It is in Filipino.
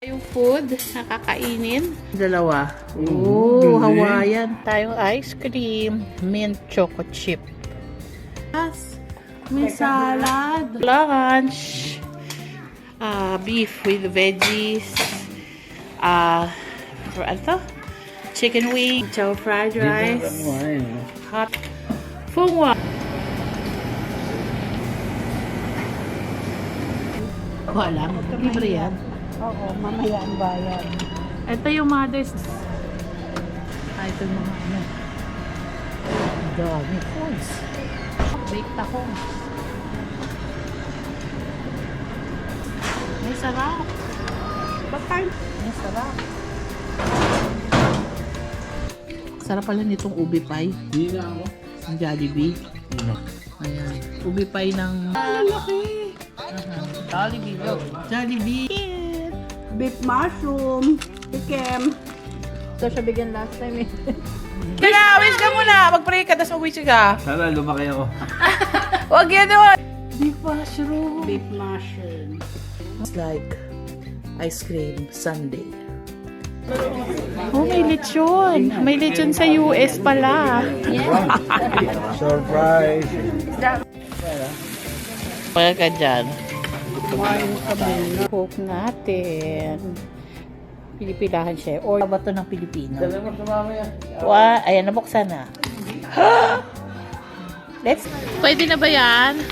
Yung food na kakainin. Dalawa. Oh, Hawaiian. Tayong ice cream. Mint choco chip. May salad. Lunch. Beef with veggies. Ano to? Chicken wing. Chow fried rice. Hot. Fungwa. Wala. Libre yan. Oo, mamaya ang bayan. Ito yung mother's. Ito yung mga ano. Dami foods. Baked ako. May sarap. Bakit? May sarap. Sarap pala nitong ubi pie. Hindi na ako. Ang Jollibee. Ayan. Ubi pie ng... Laki! Jollibee. Look. Jollibee. Beef mushroom. Chicken. Ito siya bigyan last time eh. Kaya, wish ka muna. Mag-pray ka, tapos mag-wish ka. Sana lumaki ako. Huwag yan naman. Beef mushroom. Beef mushroom. It's like ice cream sundae. Oh, may lechon. May lechon sa US pala. Surprise! Pagka ka dyan. Kumain kami. Cook natin. Pilipilahan siya. Or ba ito ng Pilipino? Dala mo sa mamaya. Ayan, nabuksan na. Let's... Pwede na ba yan?